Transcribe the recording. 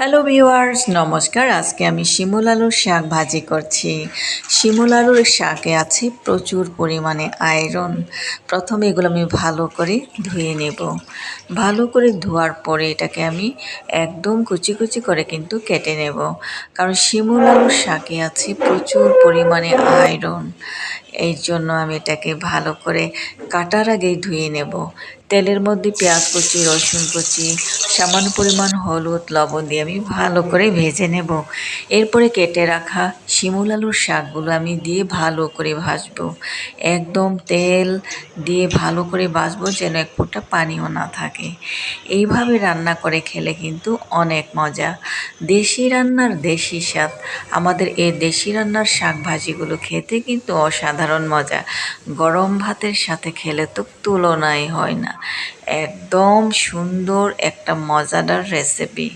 Hello viewers, নমস্কার। আজকে আমি শিমুল আলুর শাক ভাজি করছি। শিমুল আলুর শাকে আছে প্রচুর পরিমাণে আয়রন। প্রথমে এগুলো আমি ভালো করে ধুয়ে নেব। ভালো করে ধোয়ার পরে এটাকে আমি একদম কুচি কুচি করে কিন্তু কেটে নেব, কারণ শিমুল আলুর শাকে আছে প্রচুর পরিমাণে আয়রন। এই জন্য আমি এটাকে ভালো করে কাটার আগেই ধুয়ে নেব। তেলের মধ্যে পেঁয়াজ কুচি, রসুন কুচি, সামান্য পরিমাণ হলুদ, লবণ দিয়ে আমি ভালো করে ভেজে নেব। এরপরে কেটে রাখা শিমুল আলুর শাকগুলো আমি দিয়ে ভালো করে ভাজবো। একদম তেল দিয়ে ভালো করে ভাজবো, যেন এক ফোঁটা পানিও না থাকে। এইভাবে রান্না করে খেলে কিন্তু অনেক মজা। দেশি রান্নার দেশি স্বাদ। আমাদের এই দেশি রান্নার শাক ভাজিগুলো খেতে কিন্তু অসাধারণ মজা। গরম ভাতের সাথে খেলে তো তুলনাই হয় না। একদম সুন্দর একটা মজাদার রেসিপি।